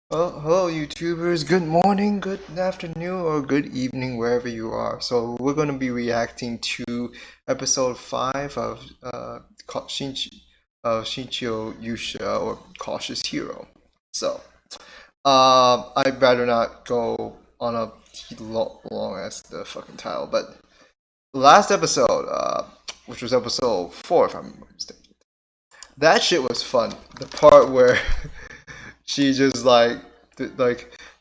Well, hello YouTubers, good morning, good afternoon, or good evening, wherever you are. So we're going to be reacting to episode 5 of Shinchou Yuusha, or Cautious Hero. So, I'd rather not go on a long as the fucking title, but last episode, which was episode 4 if I'm mistaken, that shit was fun. The part where she just like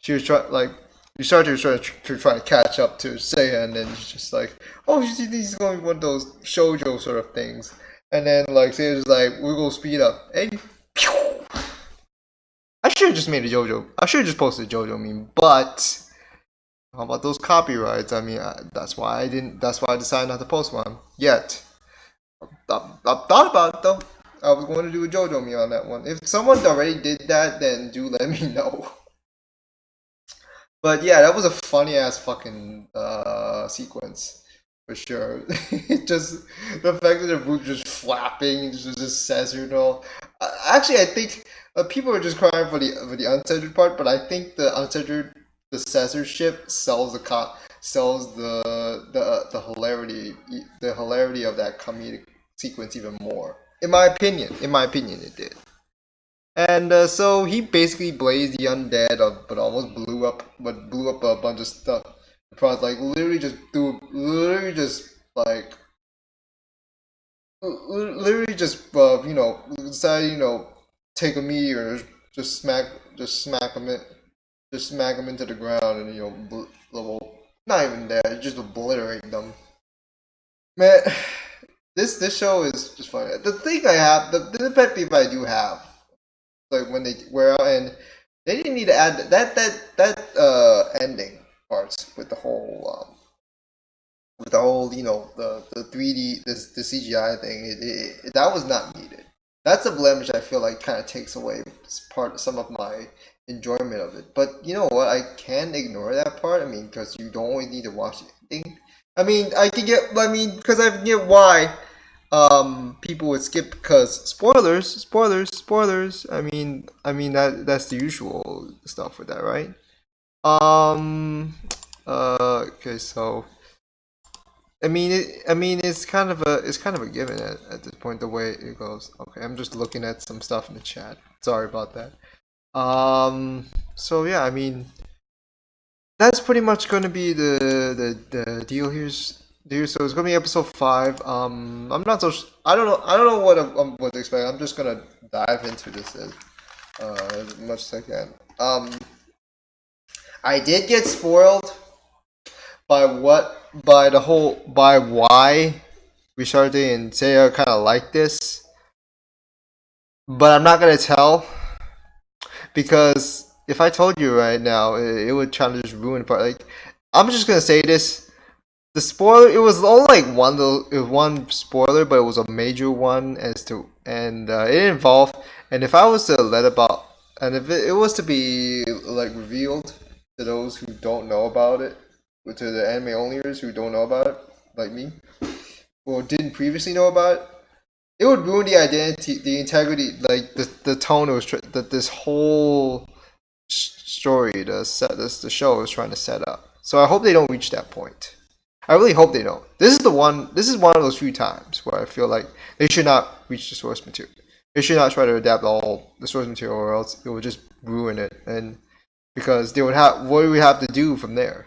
she was trying like you started to try to catch up to Seiya, and then she's just like, oh, he's going one of those Shoujo sort of things, and then like Seiya's like, we'll go speed up. Hey, I should have just made a JoJo. I should have just posted a JoJo meme, but how about those copyrights? I mean, that's why I didn't. That's why I decided not to post one yet. I thought about it though. I was going to do a JoJo meme on that one. If someone already did that, then do let me know. But yeah, that was a funny ass fucking sequence for sure. Just the fact that the boot just flapping, just Caesar and all. Actually, I think people are just crying for the uncensored part, but I think the uncensored the censorship sells sells the hilarity of that comedic sequence even more. In my opinion, it did. And so he basically blazed the undead, but almost blew up a bunch of stuff. The product like literally just like literally just decided take a meteor, just smack him just smack him into the ground, and not even that, just obliterate them. Man, this show is just funny. The thing I have, the pet peeve I do have, like when they wear out, and they didn't need to add that ending parts with the whole the 3D the CGI thing. That was not needed. That's a blemish I feel like kind of takes away some of my enjoyment of it. But you know what? I can ignore that part. I mean, because you don't always need to watch the ending. I mean, because I get why people would skip, because spoilers. I mean that's the usual stuff with that, right? um okay, so it's kind of a given at this point, the way it goes. Okay, I'm just looking at some stuff in the chat, sorry about that. So yeah, I mean, that's pretty much going to be the deal here. So it's going to be episode 5. I'm not so. I don't know what to expect. I'm just gonna dive into this as much as I can. I did get spoiled by why Richard and Seiya kind of like this, but I'm not gonna tell, because if I told you right now, it would try to just ruin the part. Like, I'm just gonna say this: the spoiler. It was only like one spoiler, but it was a major one it involved. And if I was to if it was to be like revealed to those who don't know about it, to the anime onlyers who don't know about it, like me, or didn't previously know about it, it would ruin the identity, the integrity, like the tone that this whole story, the show is trying to set up. So I hope they don't reach that point. I really hope they don't. This is one of those few times where I feel like they should not reach the source material. They should not try to adapt all the source material, or else it would just ruin it. And because they would have, what do we have to do from there?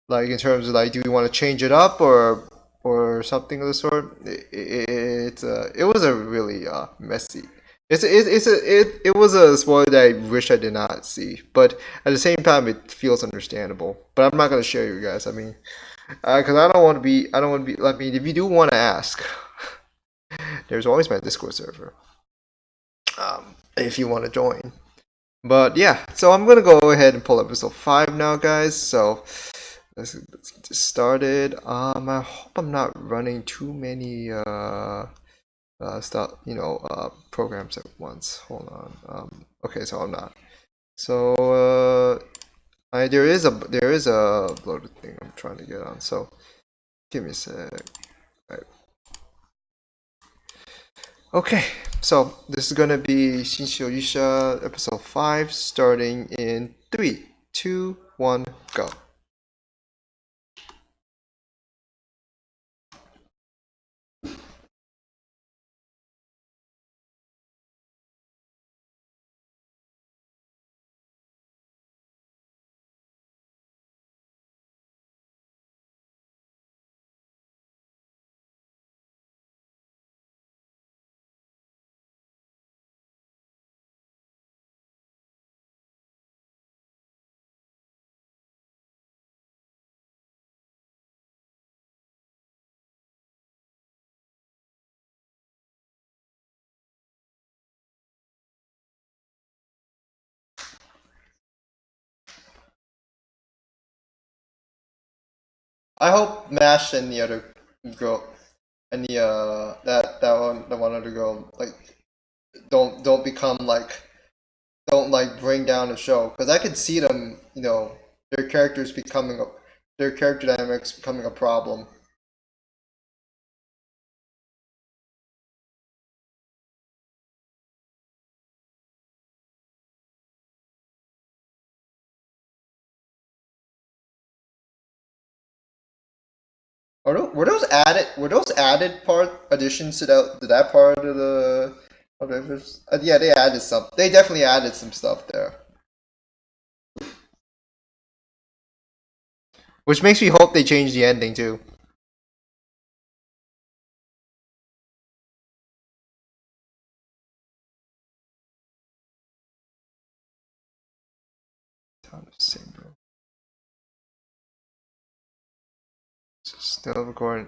Like, in terms of, like, do we want to change it up, or something of the sort? It was a really messy. It was a spoiler that I wish I did not see, but at the same time it feels understandable. But I'm not gonna share you guys. I mean, because I don't want to be. I mean, if you do want to ask, there's always my Discord server. If you want to join. But yeah, so I'm gonna go ahead and pull up episode 5 now, guys. So let's get this started. I hope I'm not running too many stuff, programs at once. Hold on. Okay, so I'm not. So there is a loaded thing I'm trying to get on. So give me a sec. Right. Okay. so this is gonna be Shinchou Yuusha episode 5, starting in 3, 2, 1, go. I hope Mash and the other girl, and the one other girl, like don't become like, don't like bring down the show, because I could see them, their characters becoming their character dynamics becoming a problem. Were those added? Were those added additions to that part of the? Yeah, they added some. They definitely added some stuff there, which makes me hope they change the ending too. Town of Saint-Bro. Still recording.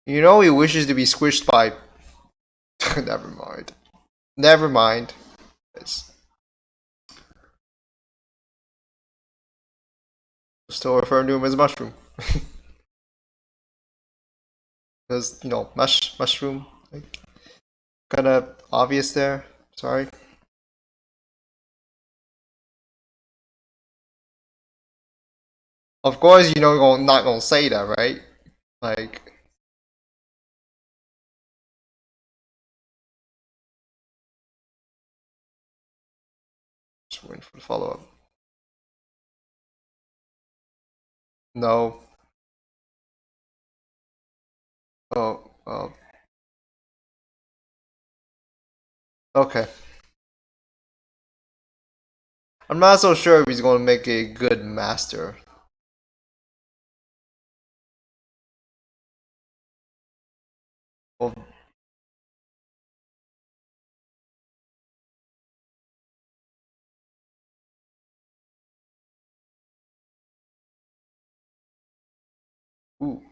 He wishes to be squished by. Never mind. Never mind. It's still referring to him as mushroom. Because mushroom, like, kind of obvious there. Sorry. Of course, not gonna say that, right? Like. Just waiting for the follow up. No. Oh. Okay. I'm not so sure if he's going to make a good master. Well, ooh.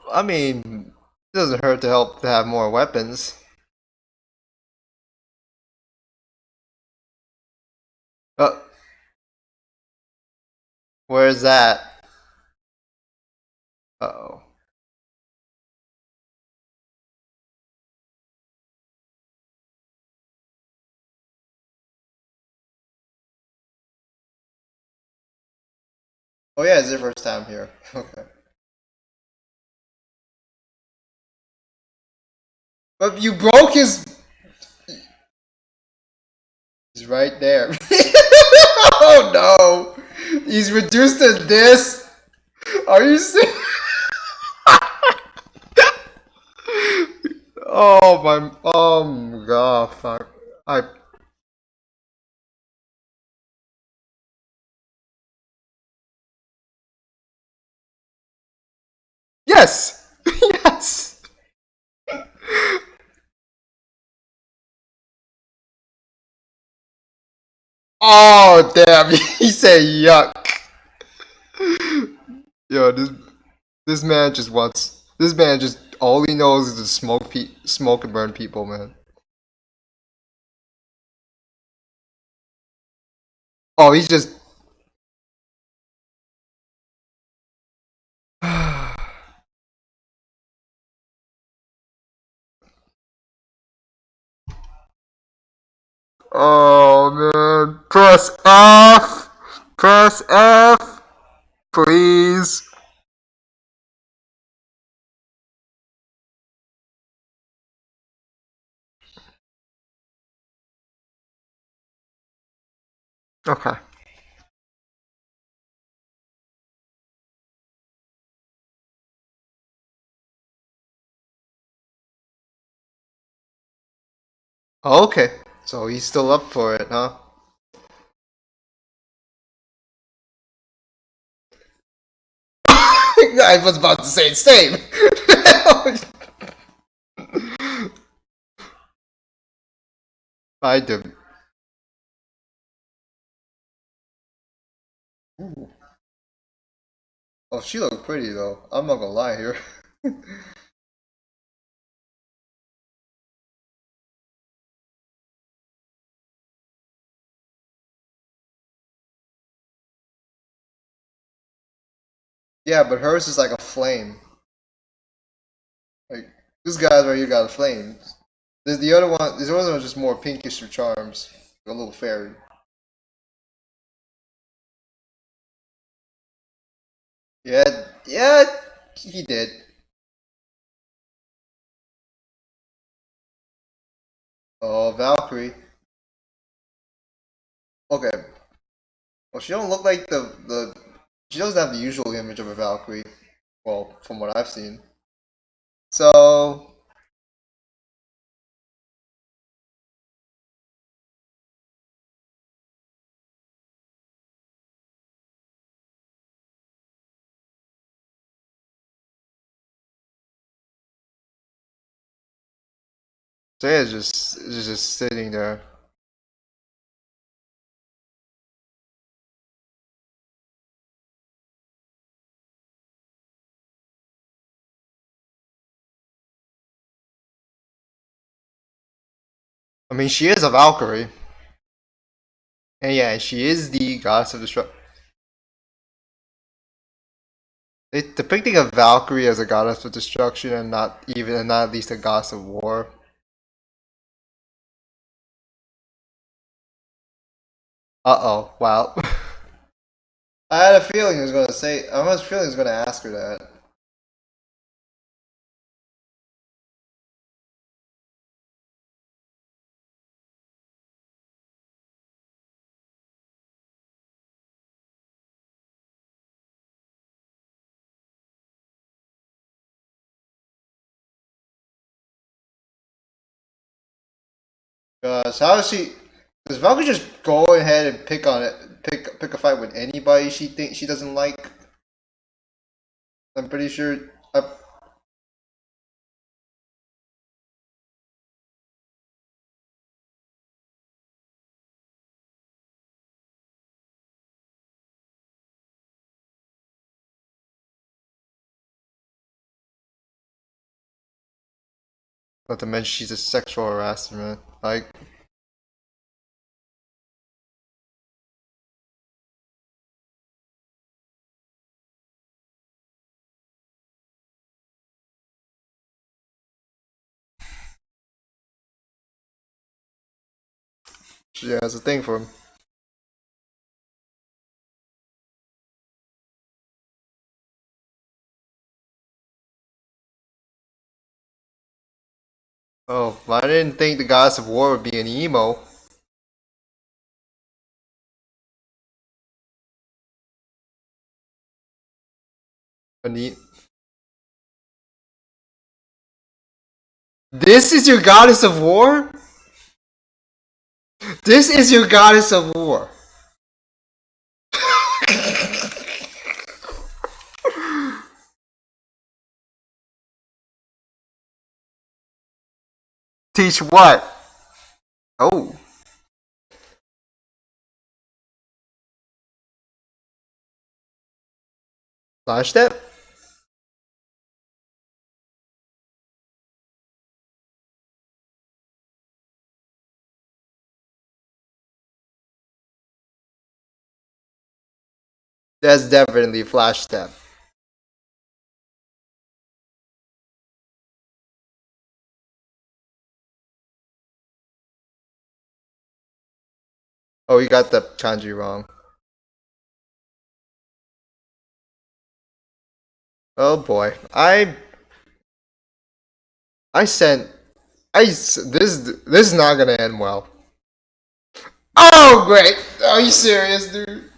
I mean, it doesn't hurt to help to have more weapons. Uh, where's that? Uh-oh. Oh yeah, it's their first time here. Okay. But you broke his... He's right there. Oh no! He's reduced to this? Are you serious? Oh my god, fuck. Yes! Yes! Oh damn, he said yuck. Yo, this man just wants. This man just all he knows is to smoke and burn people, man. Oh, he's just. Oh man, press F, press F, please. Okay. Okay, so he's still up for it, huh? I was about to say the same. I do. Ooh. Oh, she looked pretty though. I'm not gonna lie here. Yeah, but hers is like a flame. Like this guy's right here got a flame. There's the other one. This other one's just more pinkish for charms. A little fairy. Yeah, yeah, he did. Oh, Valkyrie. Okay. Well, she don't look like the. She doesn't have the usual image of a Valkyrie. Well, from what I've seen. So Jay is just sitting there. I mean, she is a Valkyrie, and yeah, she is the goddess of destruction. Depicting a Valkyrie as a goddess of destruction and not at least a goddess of war. Uh oh, wow. I had a feeling he was gonna say. I had a feeling he was gonna ask her that. Gosh, how is she? Does Valkyrie just go ahead and pick a fight with anybody she thinks she doesn't like? I'm pretty sure. Not to mention she's a sexual harasser, man. Like, she has a thing for him. Oh, I didn't think the goddess of war would be an emo. This is your goddess of war? This is your goddess of war. Teach what? Oh. Flash step? That's definitely flash step. Oh, you got the kanji wrong. Oh boy, this is not gonna end well. Oh great! Are you serious, dude?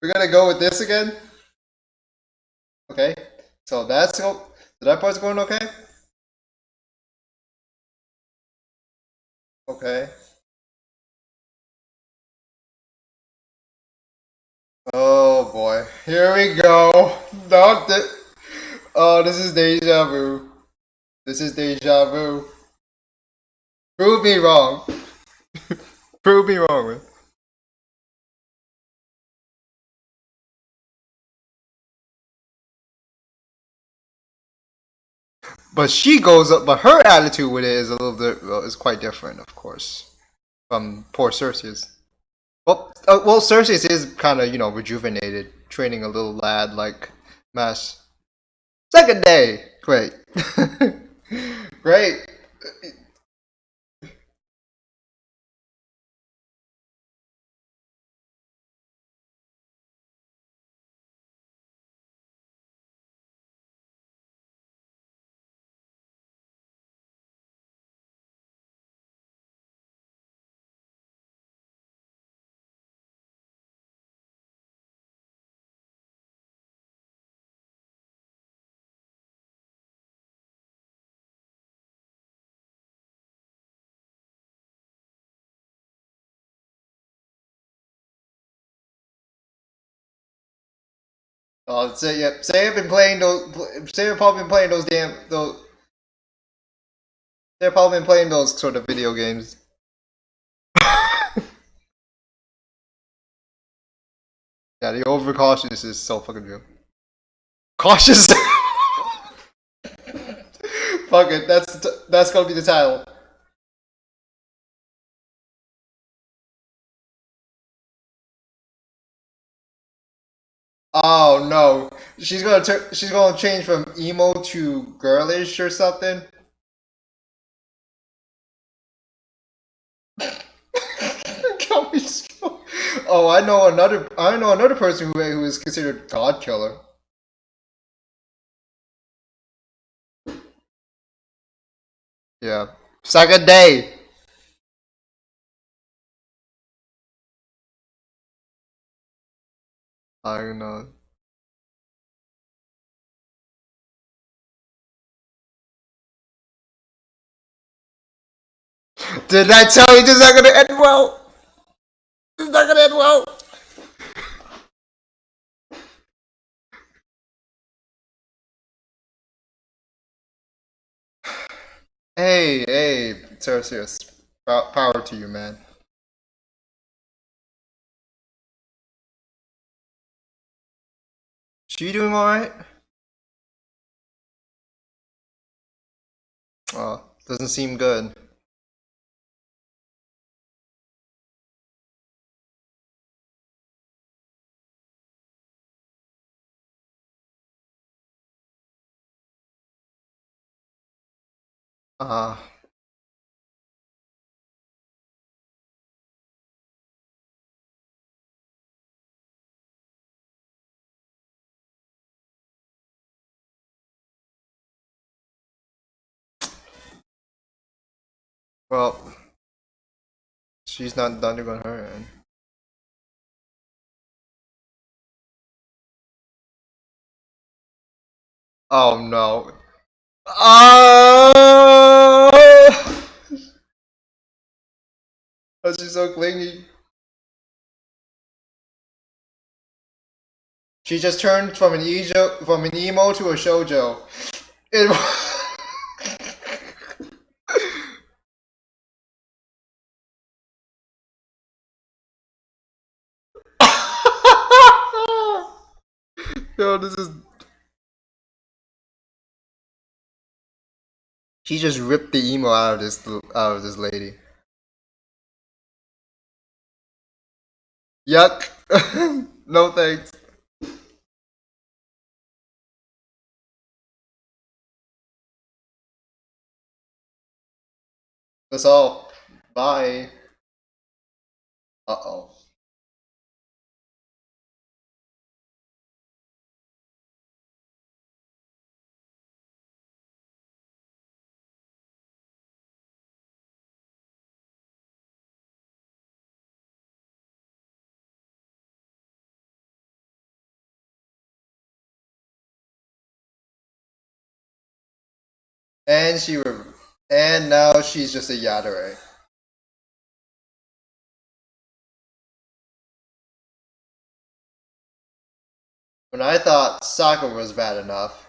We're gonna go with this again? Okay, so that part's going okay? Okay. Oh boy, here we go. Not the. Oh, this is deja vu. This is deja vu. Prove me wrong. Prove me wrong, man. But she goes up. But her attitude with it is a little bit. Well, is quite different, of course, from poor Cerceus. Well, Cerceus is kind of rejuvenated, training a little lad like Mash. Second day, great, great. Oh, say yep. Say I've been playing those. Say I've probably been playing those damn those. They've probably been playing those sort of video games. Yeah, the overcautious is so fucking real. Cautious. Fuck it. That's gonna be the title. Oh no, she's gonna change from emo to girlish or something. Oh, I know another person who is considered God killer. Yeah, second day. I don't know. Did I tell you this is not gonna end well? This is not gonna end well. Hey, Cerceus. Power to you, man. She doing alright? Oh, doesn't seem good. Uh, well, she's not done on her end. Oh no. Oh! Oh, she's so clingy. She just turned from an emo to a shoujo. It, Yo, this is. He just ripped the emo out of this lady. Yuck. No thanks. That's all. Bye. Uh-oh. And and now she's just a yadere. When I thought Sakura was bad enough.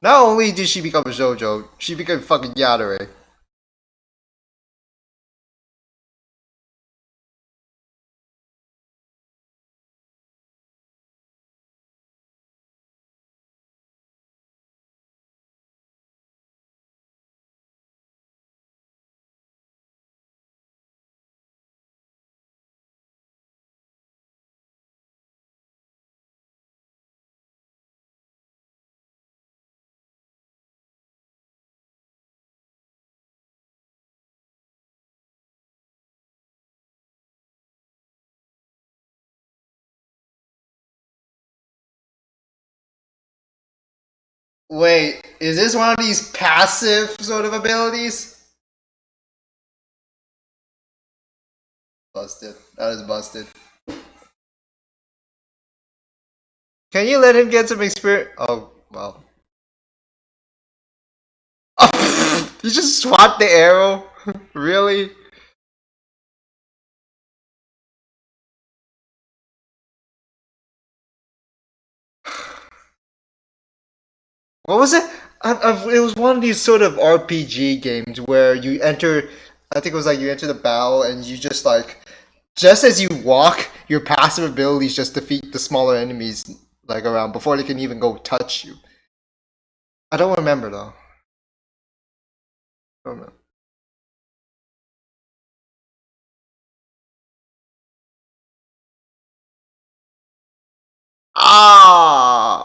Not only did she become a Shoujo, she became fucking yadere. Wait, is this one of these passive sort of abilities? Busted. That is busted. Can you let him get some experience? Oh, well. You just swat the arrow? Really? What was it? It was one of these sort of RPG games where you enter. I think it was like you enter the battle and you just like, just as you walk, your passive abilities just defeat the smaller enemies like around before they can even go touch you. I don't remember though. I don't know. Ah.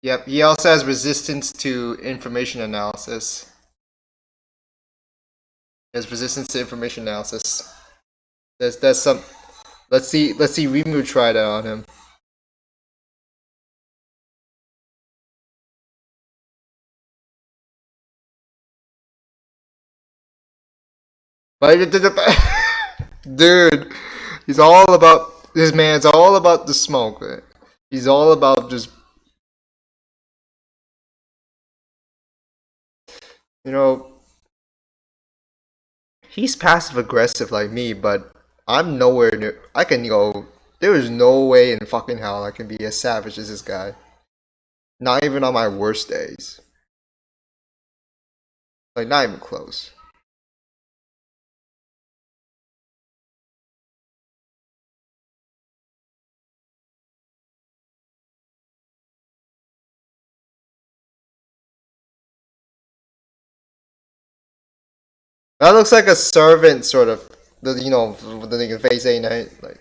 Yep. He also has resistance to information analysis. He has resistance to information analysis. That's some. Let's see Rimu try that on him. But dude, he's all about this man's all about the smoke. Man. He's all about just you know he's passive aggressive like me, but I'm nowhere near. I can go. There is no way in fucking hell I can be as savage as this guy. Not even on my worst days. Like not even close. That looks like a servant sort of. The they can face a night like.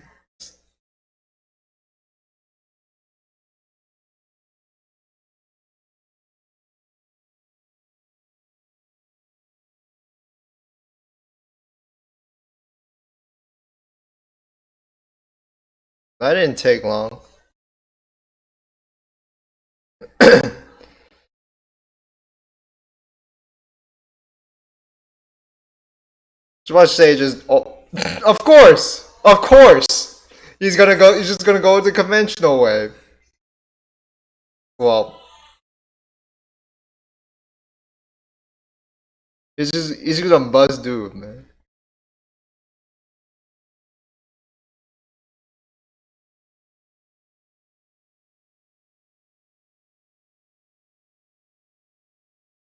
That didn't take long. Just watch Sage just. Oh, of course. He's gonna go. He's just gonna go the conventional way. Well, he's just a buzz dude, man.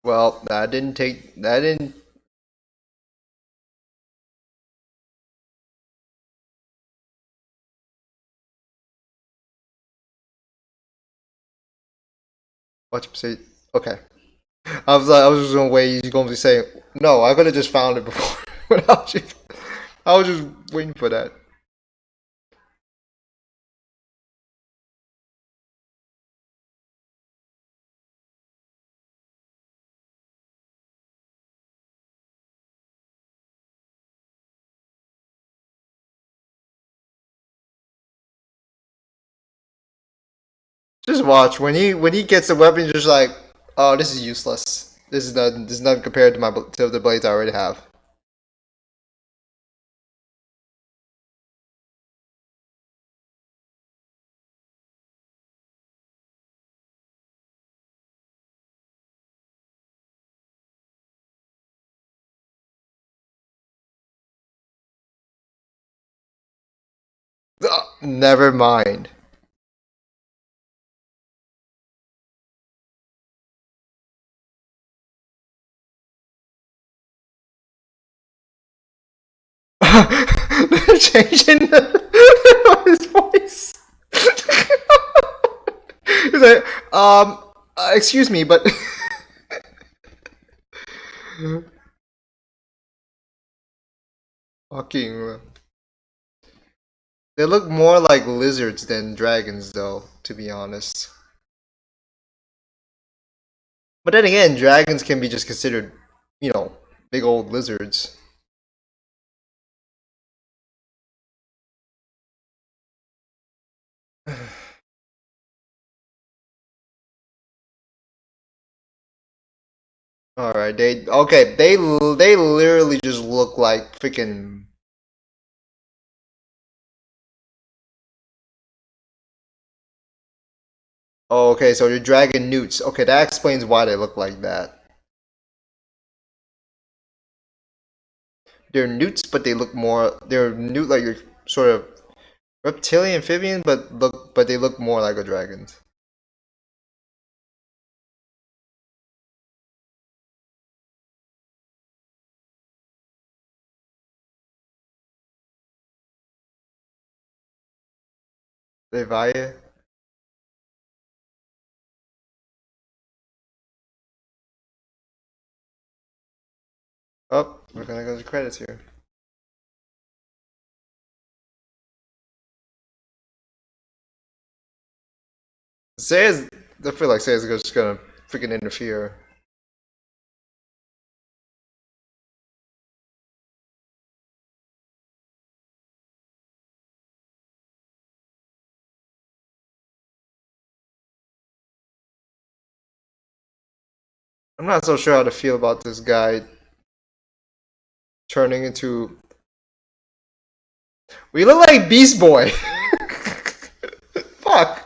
Well, that didn't. What you say? Okay. I was just gonna wait. He's gonna be saying, "No, I could have just found it before." Without you. I was just waiting for that. Just watch when he gets the weapon. Just like, oh, this is useless. This is not compared to to the blades I already have. Never mind. Changing his voice. He's like, excuse me, but fucking. They look more like lizards than dragons, though, to be honest. But then again, dragons can be just considered, you know, big old lizards. All right, they literally just look like freaking. Oh, okay, so you're dragon newts. Okay, that explains why they look like that. They're newts, but they look more. They're newt like you're sort of reptilian, amphibian, but they look more like a dragon. Leviathan. Oh, we're gonna go to credits here. Says I feel like Says is just gonna freaking interfere. I'm not so sure how to feel about this guy turning into. We look like Beast Boy. Fuck.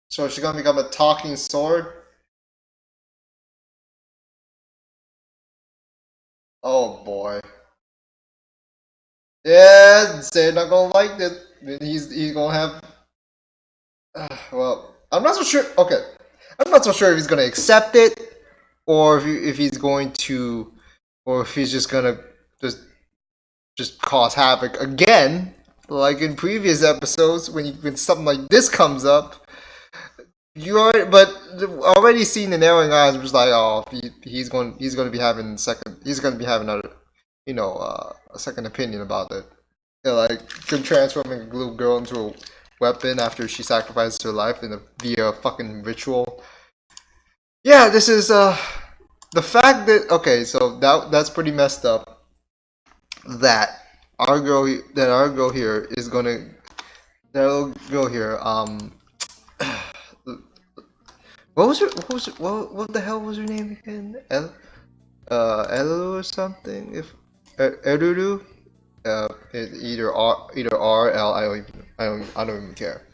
So she's gonna become a talking sword? Oh boy. Yeah, Say's not gonna like this. He's gonna have. Well, I'm not so sure. Okay, I'm not so sure if he's gonna accept it, or if he's going to, or if he's just gonna just cause havoc again, like in previous episodes when something like this comes up. You already, but already seeing the narrowing eyes was like, oh, he's going to be having he's going to be having a second opinion about it. Yeah, like transforming a little girl into a weapon after she sacrificed her life via a fucking ritual. Yeah, this is the fact that okay, so that's pretty messed up. That our girl here is gonna that little girl here. What the hell was her name again? Elu or something? If Eruru, either R L. I don't even care.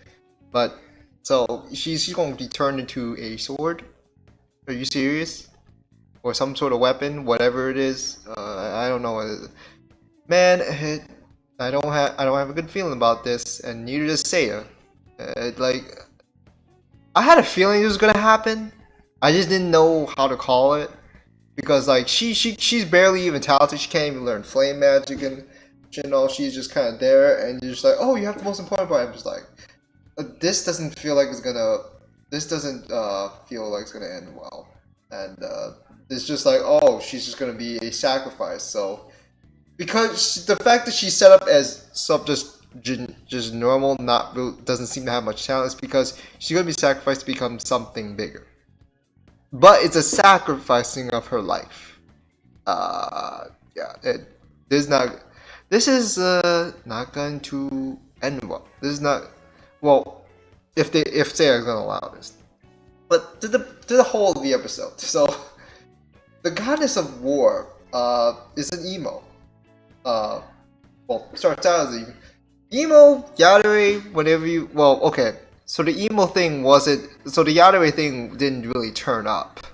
But so she's going to be turned into a sword. Are you serious? Or some sort of weapon, whatever it is. I don't know what it is. Man, I don't have a good feeling about this, and neither does Seiya. Like, I had a feeling it was gonna happen. I just didn't know how to call it because like she's barely even talented. She can't even learn flame magic, and you know she's just kind of there, and you're just like, oh, you have the most important part. I'm just like, this doesn't feel like it's gonna. This doesn't feel like it's gonna end well, and it's just like, oh, she's just gonna be a sacrifice. So because the fact that she's set up as just normal, not doesn't seem to have much talent, is because she's gonna be sacrificed to become something bigger. But it's a sacrificing of her life. Yeah, this is not going to end well. This is not well if Seiya's gonna allow this. But to the whole of the episode. So the goddess of war is an emo. Well, starts out as emo, yadere, whenever you... Well, okay. So the emo thing wasn't... So the yadere thing didn't really turn up.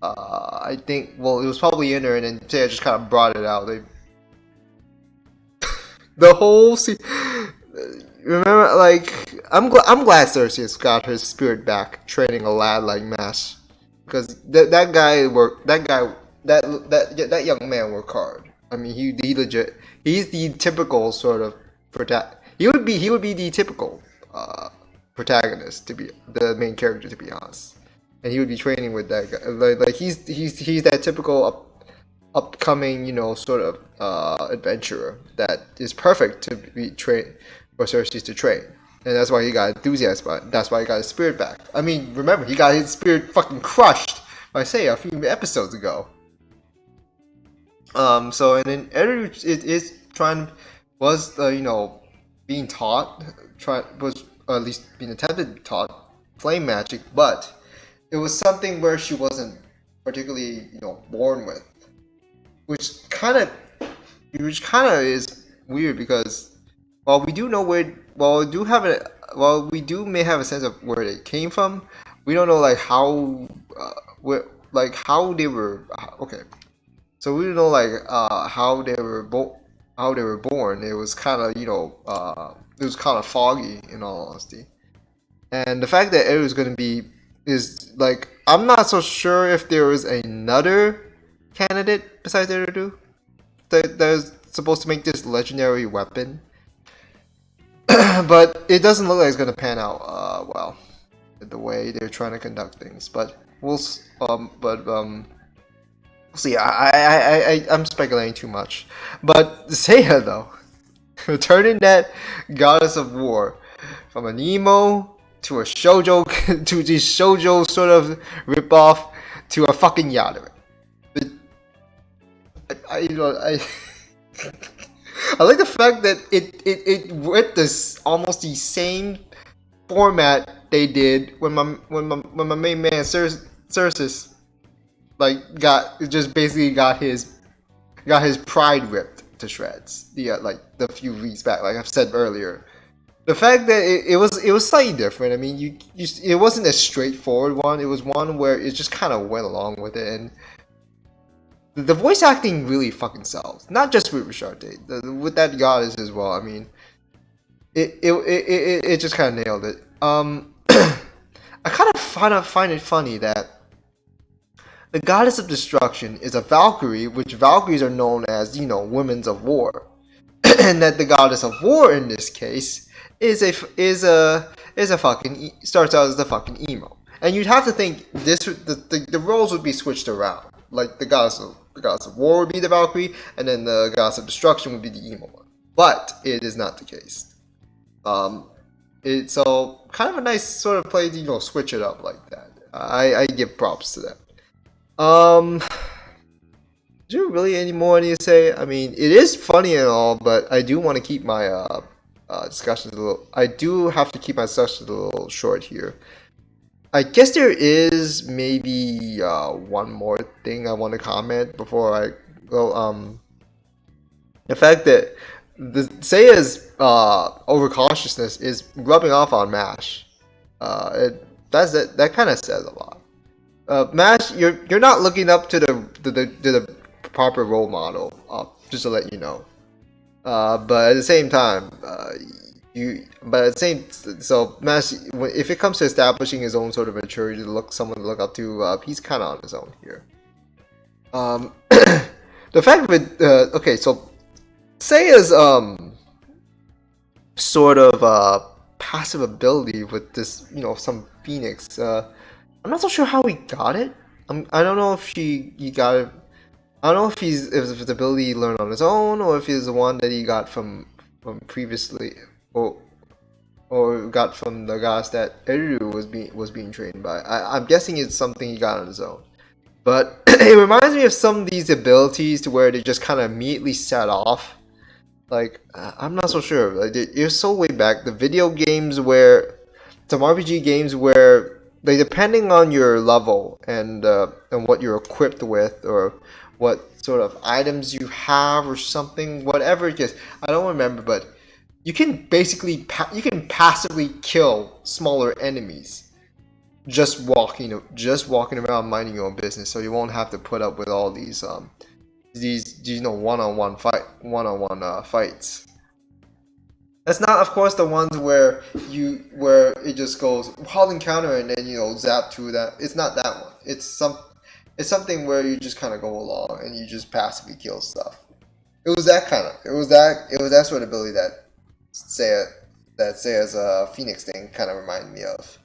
I think... Well, it was probably in there, and then Seiya just kind of brought it out. The whole scene... Remember, like... I'm glad Cerceus got her spirit back, training a lad like Mash. Because that guy worked... That young man worked hard. I mean, he legit... He's the typical sort of... He would be the typical protagonist, to be the main character, to be honest, and he would be training with that guy. Like he's that typical upcoming, you know, sort of adventurer that is perfect to be trained for Cerceus to train, and that's why he got enthusiasm. That's why he got his spirit back. I mean, remember, he got his spirit fucking crushed by Seiya a few episodes ago. So and then Eru is trying. Was you know, being taught, was at least being attempted to taught flame magic, but it was something where she wasn't particularly, you know, born with, which kind of is weird because while we do know where, while we do may have a sense of where they came from, we don't know like how how they were okay. So we don't know like how they were born. It was kind of, you know, it was kind of foggy in all honesty. And the fact that Eru is going to be is like, I'm not so sure if there is another candidate besides Eru that is supposed to make this legendary weapon. But it doesn't look like it's going to pan out well, the way they're trying to conduct things. But we'll see. I'm speculating too much, but Seiya though, turning that goddess of war from an emo to a shoujo to the shoujo sort of ripoff to a fucking yadere. I like the fact that it with this almost the same format they did when my main man Cerceus like basically got his pride ripped to shreds. Like the few weeks back, like I've said earlier. The fact that it was slightly different. I mean, it wasn't a straightforward one. It was one where it just kind of went along with it, and the voice acting really fucking sells. Not just with Richarte, with that goddess as well. I mean, it just kind of nailed it. I kind of find it funny that the goddess of destruction is a Valkyrie, which Valkyries are known as, you know, women of war, and that the goddess of war in this case is a fucking starts out as the fucking emo. And you'd have to think the roles would be switched around. Like the goddess of war would be the Valkyrie, and then the goddess of destruction would be the emo one. But it is not the case. It's so kind of a nice sort of play to, you know, switch it up like that. I give props to that. Is there really any more I need to say? I mean, it is funny and all, but I do want to keep my discussions a little. I do have to keep my discussions a little short here. I guess there is maybe one more thing I want to comment before I go. The fact that the Seiya's overcautiousness is rubbing off on Mash. That kind of says a lot. Mash, you're not looking up to the proper role model. Just to let you know. But at the same time, so Mash, if it comes to establishing his own sort of maturity to someone to look up to, he's kind of on his own here. The fact with okay, so Seiya's sort of passive ability with this, some Phoenix. I'm not so sure how he got it. I don't know if he got it. I don't know if if it's ability he learned on his own, or if it's the one that he got from previously, or got from the guys that Eru was being trained by. I'm guessing it's something he got on his own. But it reminds me of some of these abilities to where they just kind of immediately set off. Like, I'm not so sure. Like, it was so way back. The video games where, some RPG games where, like, depending on your level and what you're equipped with, or what sort of items you have or something, whatever it is, I don't remember, but you can basically passively kill smaller enemies just walking around minding your own business, so you won't have to put up with all these one-on-one fights. That's not, of course, the ones where it just goes halt encounter and then zap through that. It's not that one. It's something where you just kind of go along and you just passively kill stuff. It was that sort of ability that Seiya's Phoenix thing kind of reminded me of.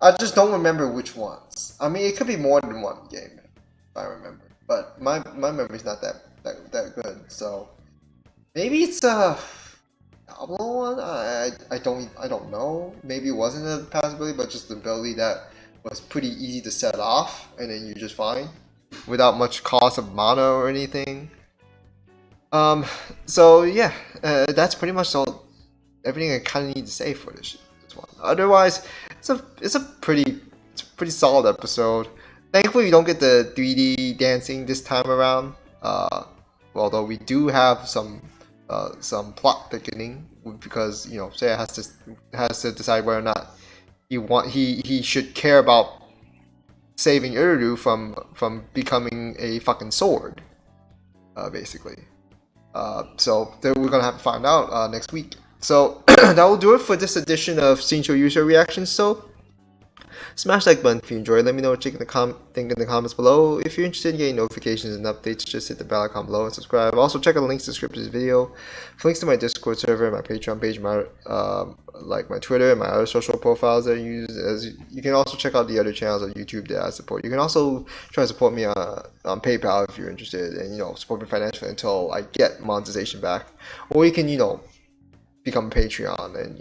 I just don't remember which ones. I mean, it could be more than one game if I remember, but my memory's not that good. So maybe it's a Diablo one. I don't know. Maybe it wasn't a passive ability, but just the ability that was pretty easy to set off, and then you're just fine without much cost of mana or anything. So yeah, that's pretty much everything I kind of need to say for this one. Otherwise, it's a pretty solid episode. Thankfully, we don't get the 3D dancing this time around. Although we do have some plot thickening, because Seiya has to decide whether or not he should care about saving Uru from becoming a fucking sword, basically. So we're gonna have to find out next week. So that will do it for this edition of Shinchou Yuusha reactions. So smash that like button if you enjoyed. Let me know what you think in the comments below. If you're interested in getting notifications and updates, just hit the bell icon below and subscribe. Also, check out the links in the description of this video. For links to my Discord server, my Patreon page, my Twitter, and my other social profiles that I use. You can also check out the other channels on YouTube that I support. You can also try to support me on PayPal if you're interested, and support me financially until I get monetization back. Or you can become a Patreon, and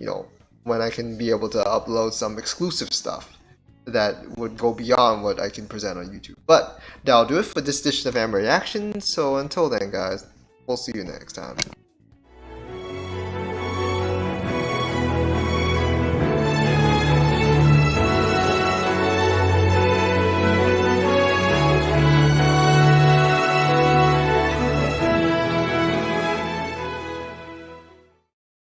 when I can be able to upload some exclusive stuff that would go beyond what I can present on YouTube. But that'll do it for this edition of Amber Reactions. So until then, guys, we'll see you next time.